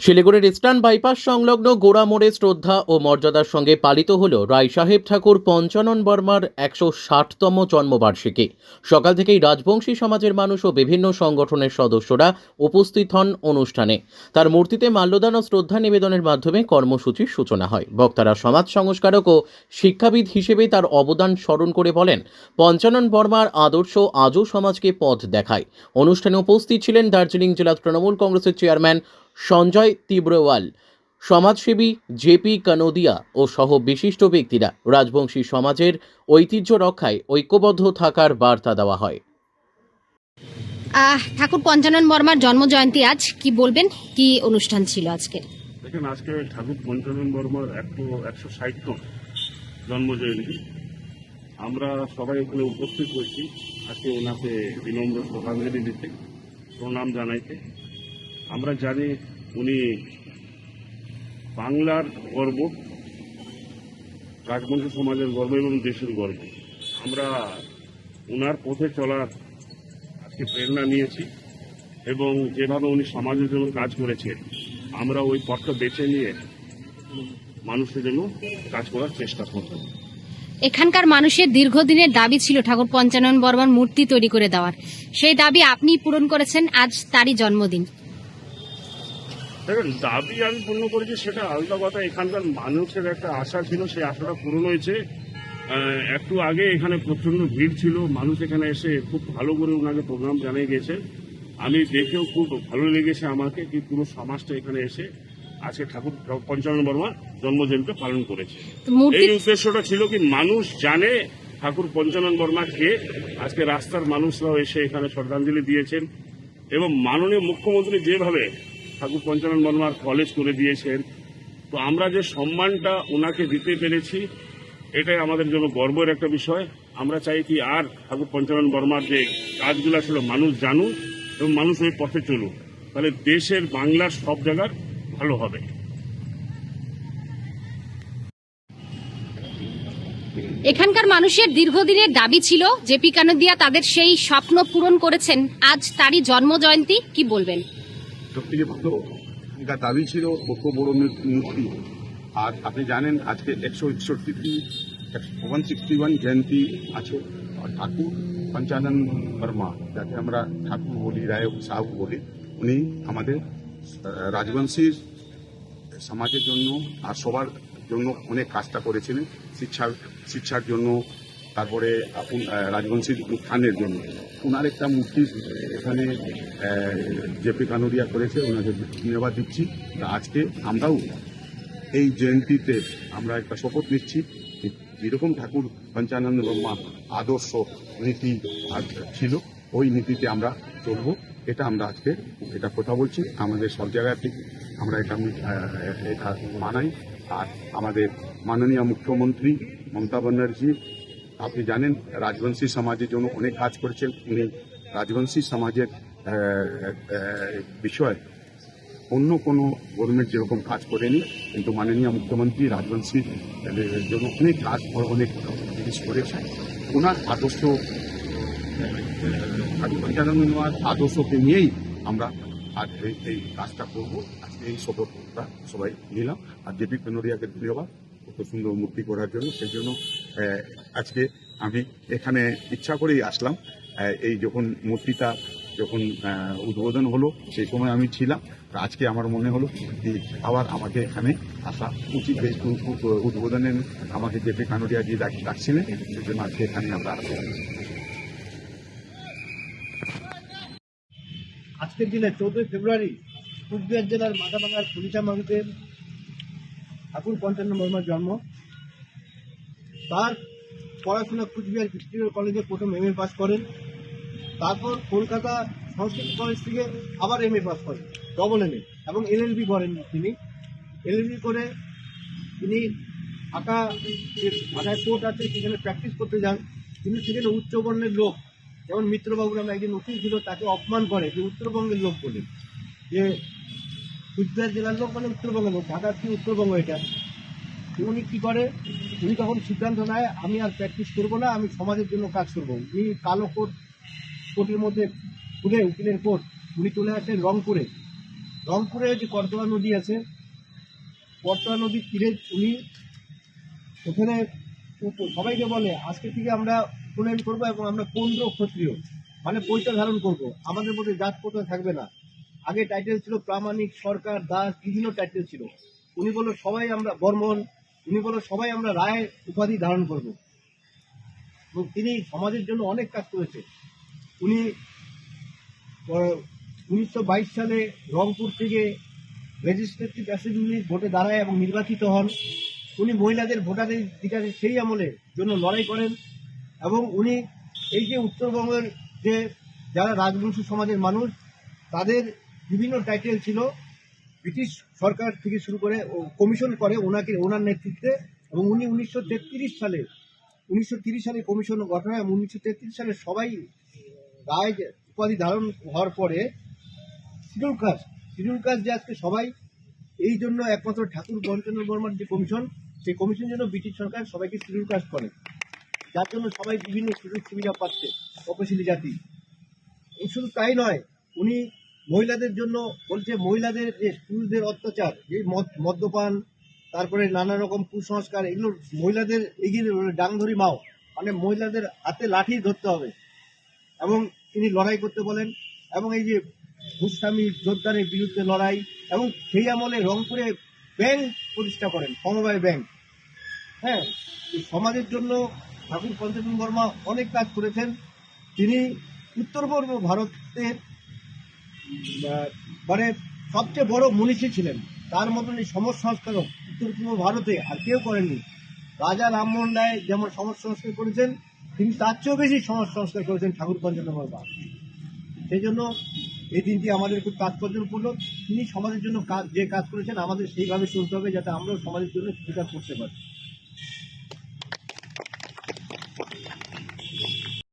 শিলিগুড়ির eastern bypass সংলগ্ন গোড়া মোড়ে শ্রদ্ধা ও মর্যাদার সঙ্গে পালিত হল রায় সাহেব ঠাকুর পঞ্চানন বর্মার 160তম জন্মবার্ষিকী। সকাল থেকেই রাজবংশী সমাজের মানুষ ও বিভিন্ন সংগঠনের সদস্যরা উপস্থিত হন অনুষ্ঠানে। তার মূর্তিতে মাল্যদান ও শ্রদ্ধা নিবেদনের মাধ্যমে কর্মসূচির সূচনা হয়। বক্তারা সমাজ সংস্কারক ও শিক্ষাবিদ হিসেবে তার অবদান স্মরণ করে বলেন, পঞ্চানন বর্মার আদর্শ আজও সমাজকে পথ দেখায়। অনুষ্ঠানে উপস্থিত ছিলেন দার্জিলিং জেলা তৃণমূল কংগ্রেসের চেয়ারম্যান সঞ্জয় তিব্রওয়াল, সমাজসেবী জেপি কানোদিয়া ও সহ বিশিষ্ট ব্যক্তিরা। রাজবংশী সমাজের ঐতিহ্য রক্ষায় ঐক্যবদ্ধ থাকার বার্তা দেওয়া হয়। ঠাকুর পঞ্চানন বর্মার জন্ম জয়ন্তী, আজ কি বলবেন, কি অনুষ্ঠান ছিল আজকে? দেখেন, আজকে ঠাকুর পঞ্চানন বর্মার 160তম জন্ম জয়ন্তী। আমরা সবাই এখানে উপস্থিত হয়েছি আজকে ওনাকে বিনম্র শ্রদ্ধাঞ্জলি দিতে, প্রণাম জানাইতে। আমরা জানি উনি বাংলার গর্ব, রাজবংশী সমাজের গর্ব এবং দেশের গর্ব। আমরা ওনার পথে চলার আজকে প্রেরণা নিয়েছি এবং যেভাবে উনি সমাজের জন্য কাজ করেছেন, আমরা ওই পথটা বেছে নিয়ে মানুষের জন্য কাজ করার চেষ্টা করব। এখানকার মানুষের দীর্ঘদিনের দাবি ছিল ঠাকুর পঞ্চানন বর্মার মূর্তি তৈরি করে দেওয়ার, সেই দাবি আপনি পূরণ করেছেন, আজ তারই জন্মদিন। দেখেন, দাবি আমি পূর্ণ করেছি সেটা আলাদা কথা। এখানকার মানুষের একটা আশা ছিল, সেই আশাটা পূরণ হয়েছে। একটু আগে এখানে প্রচন্ড ভিড় ছিল, মানুষ এখানে এসে খুব ভালো করে ওনাকে প্রোগ্রাম জানিয়ে গেছে। আমি দেখেও খুব ভালো লেগেছে আমাকে কি পুরো সমাজটা এখানে এসে আজকে ঠাকুর পঞ্চানন বর্মা জন্মজয়ন্তী পালন করেছে। এই উদ্দেশ্যটা ছিল কি মানুষ জানে ঠাকুর পঞ্চানন বর্মা কে। আজকে রাস্তার মানুষরাও এসে এখানে শ্রদ্ধাঞ্জলি দিয়েছেন এবং মাননীয় মুখ্যমন্ত্রী যেভাবে ঠাকুর পঞ্চানন বর্মার কলেজ করে দিয়েছেন, তো আমরা যে সম্মানটা ওনাকে দিতে পেরেছি এটাই আমাদের জন্য গর্বের একটা বিষয়। আমরা চাই কি আর ঠাকুর পঞ্চানন বর্মার যে কাজগুলো ছিল মানুষ জানুক এবং মানুষ ওই পথে চলুক, তাহলে দেশের বাংলার সব জায়গার ভালো হবে। এখানকার মানুষের দীর্ঘদিনের দাবি ছিল, জেপি কানোদিয়া তাদের সেই স্বপ্ন পূরণ করেছেন, আজ তারই জন্ম জয়ন্তী, কি বলবেন? সবথেকে ভালো এখানকার দাবি ছিল কত বড় মূর্তি। আর আপনি জানেন আজকে 161 জয়ন্তী আছে। আর ঠাকুর পঞ্চানন বর্মা, যাকে আমরা ঠাকুর বলি, রায় সাহু বলি, উনি আমাদের রাজবংশী সমাজের জন্য আর সবার জন্য অনেক কাজটা করেছিলেন, শিক্ষার জন্য, তারপরে রাজবংশীর উত্থানের জন্য। ওনার একটা মূর্তি এখানে জেপি কানোরিয়া করেছে, ওনাকে ধন্যবাদ দিচ্ছি। আজকে আমরাও এই জয়ন্তীতে আমরা একটা শপথ নিচ্ছি, যেরকম ঠাকুর পঞ্চানন বর্মা আদর্শ নীতি ছিল, ওই নীতিতে আমরা চলব। এটা আমরা আজকে এটা কথা বলছি, আমাদের সব জায়গা থেকে আমরা এটা মানাই। আর আমাদের মাননীয় মুখ্যমন্ত্রী মমতা ব্যানার্জি, আপনি জানেন রাজবংশী সমাজের জন্য অনেক কাজ করেছেন। উনি রাজবংশী সমাজের বিষয়ে অন্য কোনো গভর্নমেন্ট যেরকম কাজ করেনি, কিন্তু মাননীয় মুখ্যমন্ত্রী রাজবংশীর জন্য অনেক কাজ, অনেক জিনিস করেছেন। ওনার আদর্শ, আদর্শকে নিয়েই আমরা আজ এই কাজটা করবো। আজকে এই শপথটা সবাই নিলাম। আর জেপি কানোরিয়াকে ধন্যবাদ কত সুন্দর মূর্তি করার জন্য। সেই জন্য আজকে আমি এখানে ইচ্ছা করেই আসলাম। এই যখন মূর্তিটা উদ্বোধন হলো সেই সময় আমি ছিলাম। আজকে আমার মনে হলো আবার আমাকে এখানে আসা উচিত। উদ্বোধনে আমাকে জেপি কানোরিয়া দিয়ে ডাকছিলেন, সেই জন্য আজকে এখানে আমরা আসি। আজকের দিনে 14 ফেব্রুয়ারি কুচবিহার জেলার মাথাভাঙার পুলিশা মাহুদের ঠাকুর পঞ্চানন বর্মার জন্ম। তার পড়াশোনা কুচবিহার ভিক্টোরিয়া কলেজে প্রথম MA পাস করেন, তারপর কলকাতা সংস্কৃত কলেজ থেকে আবার MA পাস করেন, ডবল MA, এবং LLB করেন। তিনি LLB করে তিনি ঢাকায় কোর্ট আছে, সেখানে প্র্যাকটিস করতে যান। কিন্তু সেখানে উচ্চবর্ণের লোক, যেমন মিত্রবাবু নামে একজন উকিল ছিল, তাকে অপমান করে যে উত্তরবঙ্গের লোক বলে, যে কুচবিহার জেলার লোক মানে উত্তরবঙ্গের লোক, ঢাকার কি উত্তরবঙ্গ এটা। উনি কী করে, উনি তখন সিদ্ধান্ত নেয় আমি আর প্র্যাকটিস করবো না, আমি সমাজের জন্য কাজ করবো। উনি কালো কোর্টের মধ্যে খুলে, উকিলের কোর্ট, উনি চলে আসেন রংপুরে। রংপুরে যে করতোয়া নদী আছে, করতোয়া নদীর তীরে উনি ওখানে সবাইকে বলে আজকে থেকে আমরা উন্নয়ন করবো এবং আমরা 15 ক্ষত্রিয় মানে পৈতা ধারণ করব, আমাদের মধ্যে জাত প্রথা থাকবে না। আগে টাইটেল ছিল প্রামাণিক, সরকার, দাস, বিভিন্ন টাইটেল ছিল। উনি বলল সবাই আমরা বর্মন, উনি বলল সবাই আমরা রায় উপাধি ধারণ করব। এবং তিনি সমাজের জন্য অনেক কাজ করেছে। উনি 1922 সালে রংপুর থেকে লেজিসলেটিভ অ্যাসেম্বলি ভোটে দাঁড়ায় এবং নির্বাচিত হন। উনি মহিলাদের ভোটাধিকারের সেই আমলে জন্য লড়াই করেন এবং উনি এই যে উত্তরবঙ্গের যে যারা রাজবংশী সমাজের মানুষ তাদের বিভিন্ন টাইটেল ছিল, ব্রিটিশ সরকার থেকে শুরু করে কমিশন করে ওনার নেতৃত্বে। এবং উনি 1933 সালে কমিশন গঠন হয় এবং 1933 সালে সবাই রায় উপাধি ধারণ হওয়ার পরে শিডিউল কাস্ট যে আজকে সবাই এই জন্য একমাত্র ঠাকুর পঞ্চানন বর্মার যে কমিশন, সেই কমিশন জন্য ব্রিটিশ সরকার সবাইকে শিডিউল কাস্ট করে, যার জন্য সবাই বিভিন্ন সুযোগ সুবিধা পাচ্ছে তপশিলি জাতি। শুধু তাই নয়, উনি মহিলাদের জন্য বলছে মহিলাদের যে পুরুষদের অত্যাচার, এই মদ্যপান, তারপরে নানা রকম কুসংস্কার, এগুলো মহিলাদের এগিয়ে ডাংধরি মাও মানে মহিলাদের হাতে লাঠি ধরতে হবে এবং তিনি লড়াই করতে বলেন। এবং এই যে ভূস্বামী যোদ্ধারের বিরুদ্ধে লড়াই, এবং সেই আমলে রংপুরে ব্যাংক প্রতিষ্ঠা করেন, সমবায় ব্যাংক। হ্যাঁ, এই সমাজের জন্য ঠাকুর পঞ্চানন বর্মা অনেক কাজ করেছেন। তিনি উত্তরপূর্ব ভারতের মানে সবচেয়ে বড় মনীষী ছিলেন। তার মতন এই সমাজ সংস্কারক উত্তর পূর্ব ভারতে আর কেউ করেননি। রাজা রামমোহন রায় যেমন সমাজ সংস্কার করেছেন, তিনি তার চেয়েও বেশি সমাজ সংস্কার করেছেন ঠাকুর পঞ্চানন বর্মা। সেই জন্য এই দিনটি আমাদের খুব তাৎপর্যপূর্ণ। তিনি সমাজের জন্য যে কাজ করেছেন আমাদের সেইভাবে চলতে হবে, যাতে আমরাও সমাজের জন্য কিছু কাজ করতে পারি।